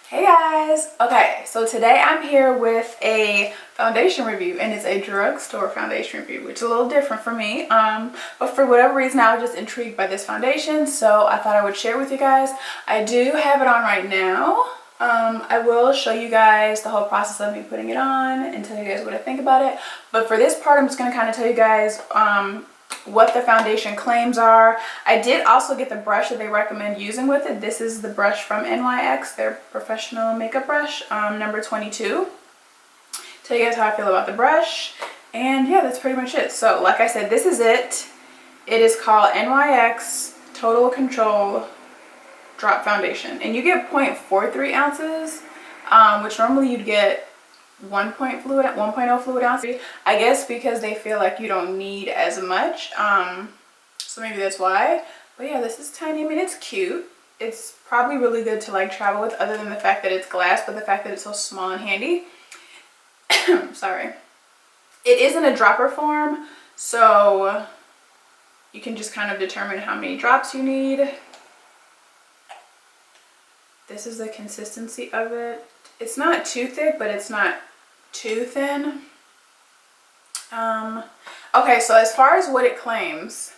Hey guys! Okay, so today I'm here with a foundation review, and it's a drugstore foundation review, which is a little different for me. But for whatever reason, I was just intrigued by this foundation, so I thought I would share with you guys. I do have it on right now. I will show you guys the whole process of me putting it on and tell you guys what I think about it. But for this part, I'm just going to kind of tell you guys what the foundation claims are. I did also get the brush that they recommend using with it. This is the brush from NYX, their professional makeup brush, number 22. Tell you guys how I feel about the brush. And yeah, that's pretty much it. So like I said, this is it. It is called NYX Total Control Drop Foundation. And you get 0.43 ounces, which normally you'd get 1.0 fluid ounce. I guess because they feel like you don't need as much, so maybe that's why. But yeah, this is tiny. I mean, it's cute. It's probably really good to like travel with, other than the fact that it's glass, but the fact that it's so small and handy. Sorry. It is in a dropper form, so you can just kind of determine how many drops you need. This is the consistency of it. It's not too thick, but it's not too thin. Okay, so as far as what it claims,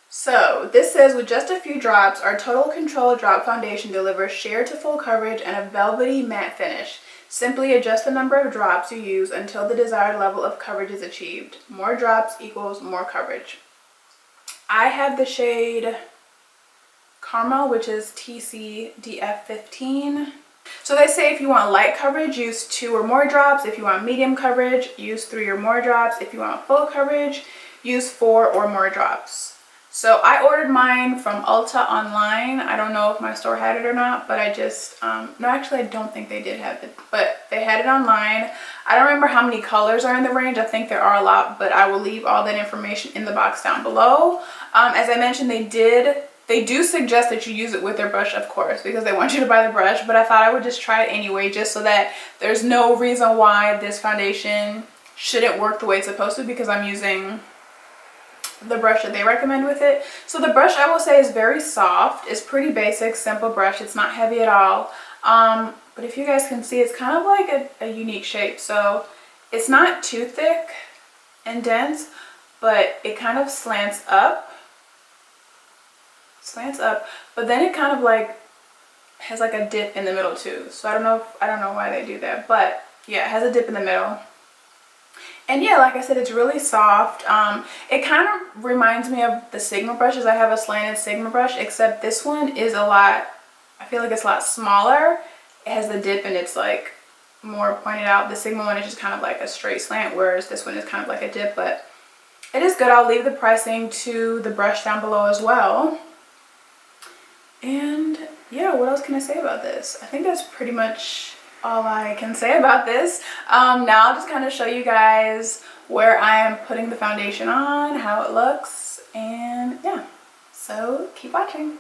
so this says, with just a few drops, our Total Control Drop Foundation delivers sheer to full coverage and a velvety matte finish. Simply adjust the number of drops you use until the desired level of coverage is achieved. More drops equals more coverage. I have the shade Caramel, which is TCDF15. So they say if you want light coverage, use 2 or more drops. If you want medium coverage, use 3 or more drops. If you want full coverage, use 4 or more drops. So I ordered mine from Ulta online. I don't know if my store had it or not, but I just, no, actually I don't think they did have it, but they had it online. I don't remember how many colors are in the range. I think there are a lot, but I will leave all that information in the box down below. As I mentioned, they do suggest that you use it with their brush, of course, because they want you to buy the brush, but I thought I would just try it anyway, just so that there's no reason why this foundation shouldn't work the way it's supposed to, because I'm using the brush that they recommend with it. So the brush, I will say, is very soft. It's pretty basic, simple brush. It's not heavy at all. But if you guys can see, it's kind of like a unique shape. So it's not too thick and dense, but it kind of slants up, but then it kind of like has like a dip in the middle too. So I don't know why they do that, but yeah, it has a dip in the middle. And yeah, like I said, it's really soft. It kind of reminds me of the Sigma brushes. I have a slanted Sigma brush, except this one is I feel like it's a lot smaller. It has the dip and it's like more pointed out. The Sigma one is just kind of like a straight slant, whereas this one is kind of like a dip, but it is good. I'll leave the pricing to the brush down below as well. And yeah, what else can I say about this? I think that's pretty much all I can say about this. Now I'll just kind of show you guys where I am putting the foundation on, how it looks, and yeah, so keep watching.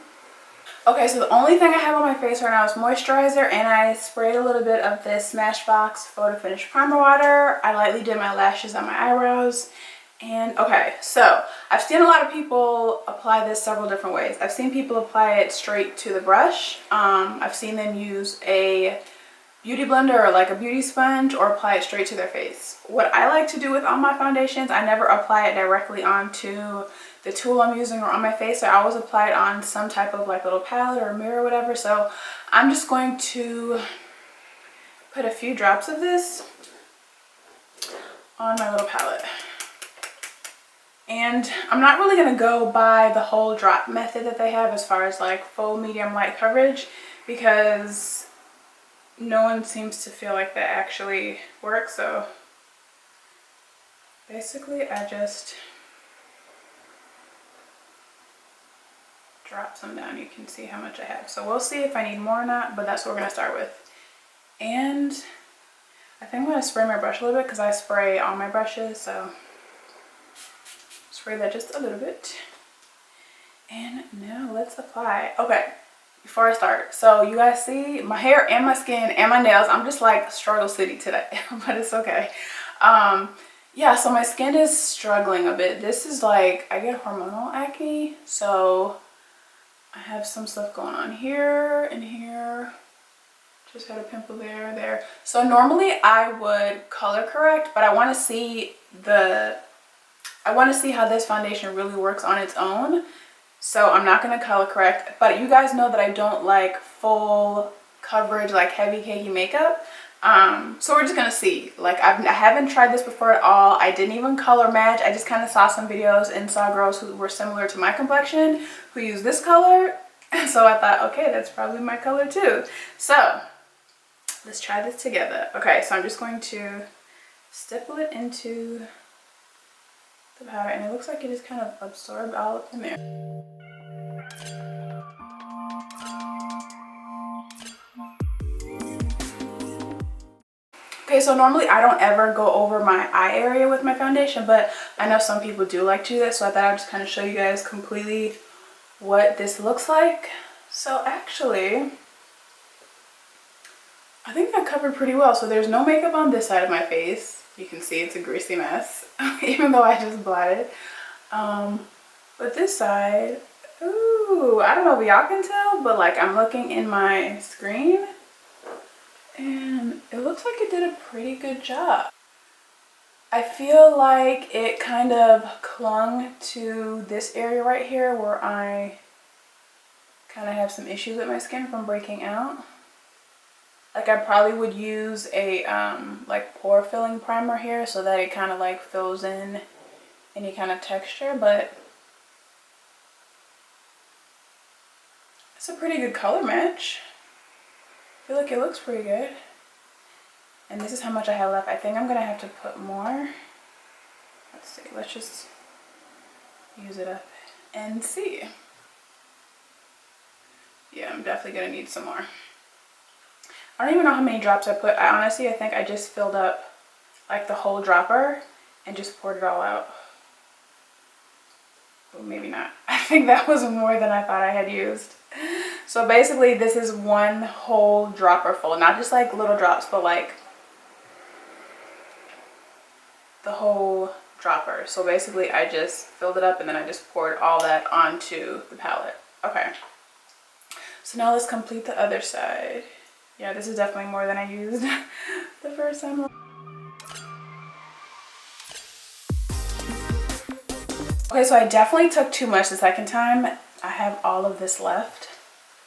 Okay, so the only thing I have on my face right now is moisturizer, and I sprayed a little bit of this Smashbox Photo Finish Primer Water. I lightly did my lashes and my eyebrows. And okay, so I've seen a lot of people apply this several different ways. I've seen people apply it straight to the brush. I've seen them use a beauty blender or like a beauty sponge, or apply it straight to their face. What I like to do with all my foundations, I never apply it directly onto the tool I'm using or on my face. I always apply it on some type of like little palette or mirror or whatever. So I'm just going to put a few drops of this on my little palette. And I'm not really going to go by the whole drop method that they have as far as like full, medium, light coverage, because no one seems to feel like that actually works. So basically I just drop some down. You can see how much I have. So we'll see if I need more or not, but that's what we're going to start with. And I think I'm going to spray my brush a little bit, because I spray all my brushes, so spray that just a little bit. And now let's apply. Okay, before I start, so you guys see my hair and my skin and my nails. I'm just like struggle city today, but it's okay. Yeah, so my skin is struggling a bit. This is like, I get hormonal acne, so I have some stuff going on here and here, Just had a pimple there. So normally I would color correct, but I want to see how this foundation really works on its own. So I'm not going to color correct, but you guys know that I don't like full coverage, like heavy cakey makeup. So we're just gonna see. Like I haven't tried this before at all. I didn't even color match. I just kind of saw some videos and saw girls who were similar to my complexion who use this color, and so I thought, okay, that's probably my color too. So let's try this together. Okay, so I'm just going to stipple it into the powder, and it looks like it just kind of absorbed all up in there. Okay, so normally I don't ever go over my eye area with my foundation, but I know some people do like to do that, so I thought I'd just kind of show you guys completely what this looks like. So actually, I think that covered pretty well. So there's no makeup on this side of my face. You can see it's a greasy mess, even though I just blotted. But this side, ooh, I don't know if y'all can tell, but like I'm looking in my screen, and it looks like it did a pretty good job. I feel like it kind of clung to this area right here where I kind of have some issues with my skin from breaking out. Like I probably would use a like pore filling primer here so that it kind of like fills in any kind of texture, but it's a pretty good color match. I feel like it looks pretty good. And this is how much I have left. I think I'm gonna have to put more. Let's see, let's just use it up and see. Yeah, I'm definitely gonna need some more. I don't even know how many drops I put. I think I just filled up like the whole dropper and just poured it all out. Well, maybe not. I think that was more than I thought I had used. So basically this is one whole dropper full, not just like little drops, but like the whole dropper. So basically I just filled it up and then I just poured all that onto the palette. Okay, so now let's complete the other side. Yeah, this is definitely more than I used the first time. Okay, so I definitely took too much the second time. I have all of this left.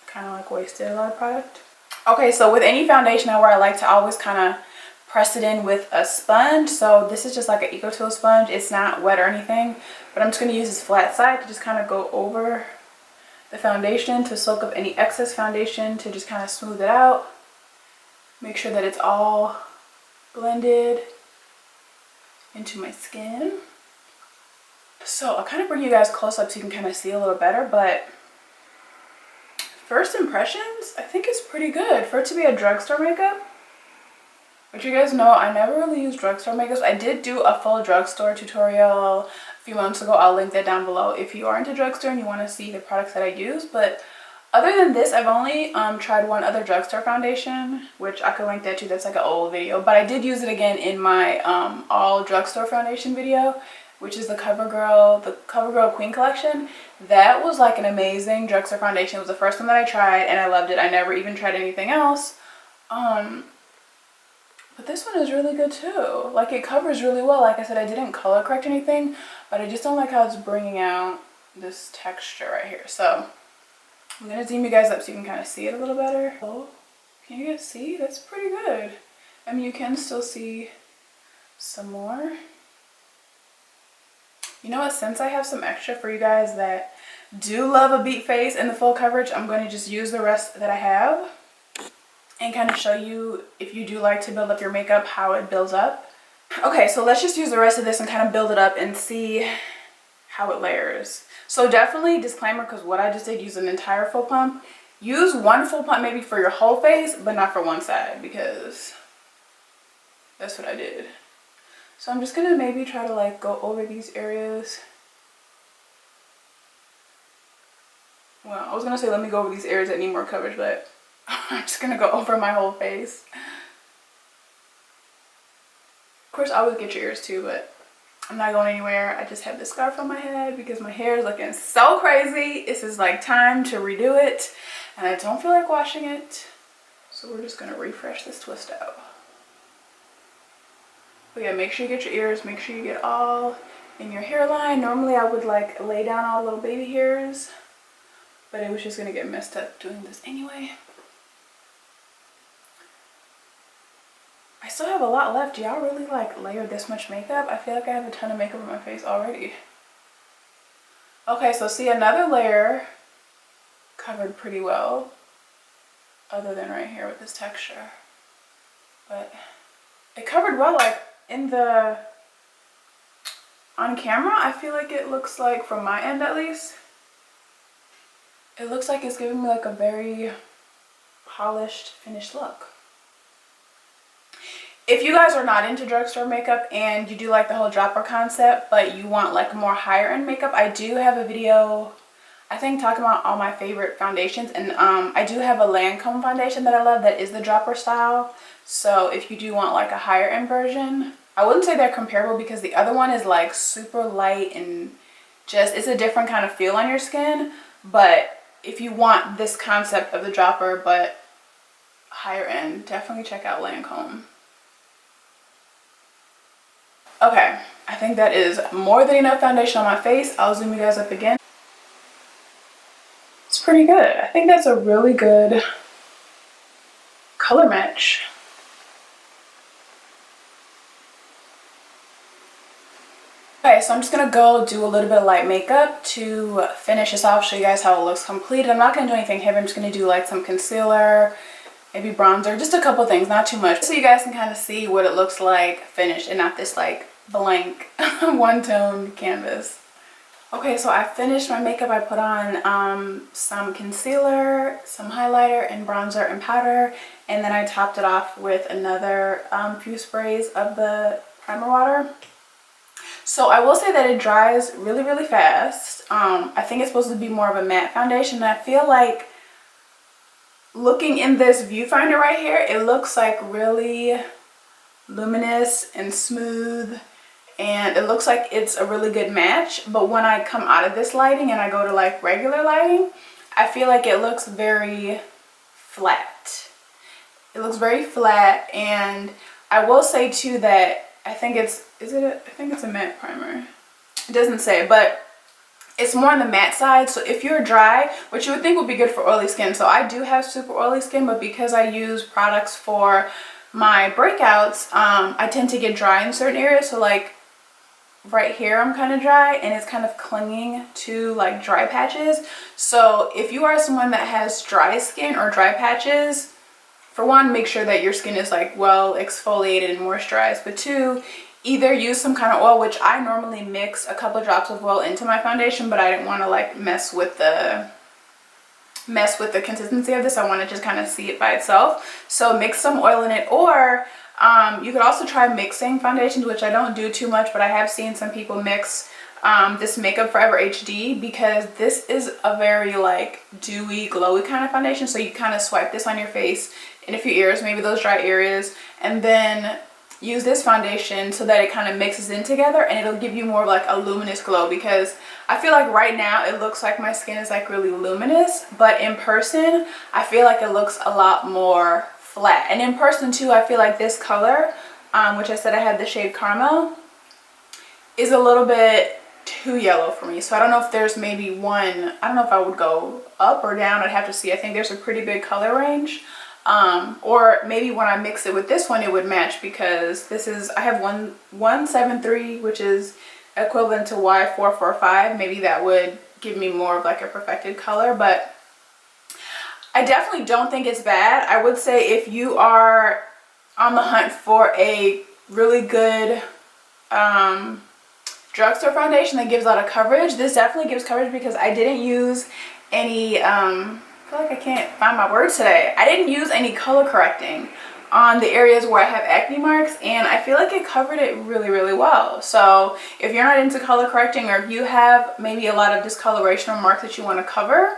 Kind of like wasted a lot of product. Okay, so with any foundation I wear, I like to always kind of press it in with a sponge. So this is just like an Eco-Tool sponge. It's not wet or anything, but I'm just going to use this flat side to just kind of go over the foundation to soak up any excess foundation, to just kind of smooth it out. Make sure that it's all blended into my skin. So I'll kind of bring you guys close up so you can kind of see a little better, but first impressions, I think it's pretty good for it to be a drugstore makeup. But you guys know I never really use drugstore makeups. I did do a full drugstore tutorial a few months ago. I'll link that down below if you are into drugstore and you want to see the products that I use. But other than this, I've only tried one other drugstore foundation, which I could link that too. That's like an old video, but I did use it again in my all drugstore foundation video, which is the CoverGirl Queen collection. That was like an amazing drugstore foundation. It was the first one that I tried and I loved it. I never even tried anything else. But this one is really good too. Like it covers really well. Like I said, I didn't color correct anything, but I just don't like how it's bringing out this texture right here. So I'm gonna zoom you guys up so you can kind of see it a little better. Oh, can you guys see? That's pretty good. I mean, you can still see some more. You know what, since I have some extra for you guys that do love a beat face and the full coverage, I'm going to just use the rest that I have and kind of show you, if you do like to build up your makeup, how it builds up. Okay, so let's just use the rest of this and kind of build it up and see how it layers. So definitely disclaimer, because what I just did, use an entire full pump. Use one full pump maybe for your whole face, but not for one side, because that's what I did. So I'm just gonna maybe try to like go over these areas. Well, I was gonna say let me go over these areas that need more coverage, but I'm just gonna go over my whole face. Of course, I would get your ears too, but I'm not going anywhere. I just have this scarf on my head because my hair is looking so crazy. This is like time to redo it, and I don't feel like washing it. So we're just gonna refresh this twist out. But yeah, make sure you get your ears, make sure you get all in your hairline. Normally I would like lay down all the little baby hairs, but it was just gonna get messed up doing this anyway. I still have a lot left. Do y'all really like layer this much makeup? I feel like I have a ton of makeup on my face already. Okay, so see, another layer covered pretty well, other than right here with this texture. But it covered well, like on camera, I feel like it looks like, from my end at least, it looks like it's giving me like a very polished, finished look. If you guys are not into drugstore makeup and you do like the whole dropper concept, but you want like more higher end makeup, I do have a video, I think, talking about all my favorite foundations, and I do have a Lancome foundation that I love that is the dropper style. So if you do want like a higher end version, I wouldn't say they're comparable because the other one is like super light and just, it's a different kind of feel on your skin. But if you want this concept of the dropper but higher end, definitely check out Lancome. Okay, I think that is more than enough foundation on my face. I'll zoom you guys up again. It's pretty good. I think that's a really good color match. Okay, so I'm just gonna go do a little bit of light makeup to finish this off, show you guys how it looks completed. I'm not gonna do anything heavy. I'm just gonna do like some concealer, maybe bronzer, just a couple things, not too much, so you guys can kind of see what it looks like finished and not this like blank one-tone canvas. Okay, so I finished my makeup. I put on some concealer, some highlighter, and bronzer and powder, and then I topped it off with another few sprays of the primer water. So I will say that it dries really, really fast. I think it's supposed to be more of a matte foundation, and I feel like looking in this viewfinder right here, it looks like really luminous and smooth, and it looks like it's a really good match. But when I come out of this lighting and I go to like regular lighting, I feel like it looks very flat. It looks very flat, and I will say too that I think it's, I think it's a matte primer. It doesn't say, but it's more on the matte side. So if you're dry, which you would think would be good for oily skin, so I do have super oily skin, but because I use products for my breakouts, I tend to get dry in certain areas. So like right here I'm kind of dry, and it's kind of clinging to like dry patches. So if you are someone that has dry skin or dry patches, for one, make sure that your skin is like well exfoliated and moisturized, but two, either use some kind of oil, which I normally mix a couple drops of oil into my foundation, but I didn't want to like mess with the consistency of this. I want to just kind of see it by itself. So mix some oil in it, or you could also try mixing foundations, which I don't do too much, but I have seen some people mix this Makeup Forever HD, because this is a very like dewy, glowy kind of foundation. So you kind of swipe this on your face in a few areas, maybe those dry areas, and then use this foundation so that it kind of mixes in together, and it'll give you more like a luminous glow. Because I feel like right now it looks like my skin is like really luminous, but in person I feel like it looks a lot more flat. And in person too, I feel like this color, which I said I had the shade Caramel, is a little bit too yellow for me. So I don't know if there's maybe one, I don't know if I would go up or down. I'd have to see. I think there's a pretty big color range. Or maybe when I mix it with this one, it would match, because this is, I have 173, which is equivalent to Y445. Maybe that would give me more of like a perfected color, but I definitely don't think it's bad. I would say if you are on the hunt for a really good drugstore foundation that gives a lot of coverage, this definitely gives coverage, because I didn't use any I feel like I can't find my words today. I didn't use any color correcting on the areas where I have acne marks, and I feel like it covered it really, really well. So if you're not into color correcting, or if you have maybe a lot of discoloration or marks that you want to cover,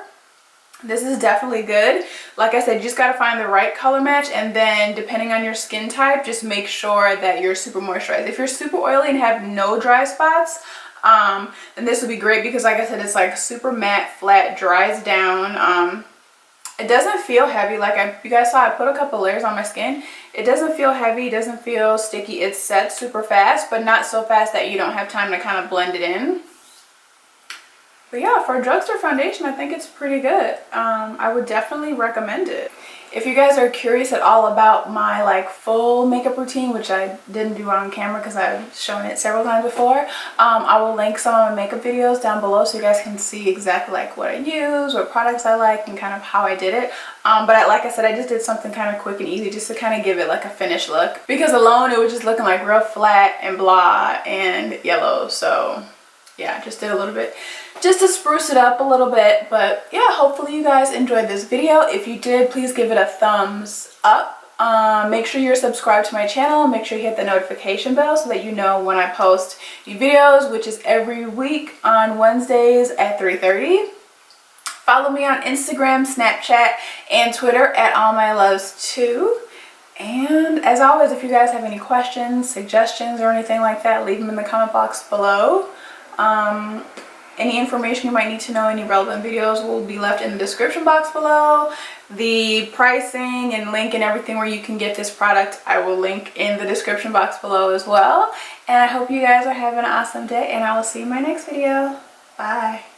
this is definitely good. Like I said, you just got to find the right color match, and then depending on your skin type, just make sure that you're super moisturized. If you're super oily and have no dry spots, then this would be great, because like I said, it's like super matte, flat, dries down, It doesn't feel heavy. Like you guys saw, I put a couple layers on my skin. It doesn't feel heavy, it doesn't feel sticky. It sets super fast, but not so fast that you don't have time to kind of blend it in. But yeah, for a drugstore foundation, I think it's pretty good. I would definitely recommend it. If you guys are curious at all about my like full makeup routine, which I didn't do on camera because I've shown it several times before, I will link some of my makeup videos down below so you guys can see exactly like what I use, what products I like, and kind of how I did it. But like I said, I just did something kind of quick and easy just to kind of give it like a finished look, because alone it was just looking like real flat and blah and yellow. So yeah, just did a little bit just to spruce it up a little bit. But yeah, hopefully you guys enjoyed this video. If you did, please give it a thumbs up. Make sure you're subscribed to my channel. Make sure you hit the notification bell so that you know when I post new videos, which is every week on Wednesdays at 3:30. Follow me on Instagram, Snapchat, and Twitter at allmyluvs2. And as always, if you guys have any questions, suggestions, or anything like that, leave them in the comment box below. Any information you might need to know, any relevant videos will be left in the description box below. The pricing and link and everything where you can get this product, I will link in the description box below as well. And I hope you guys are having an awesome day, and I will see you in my next video. Bye.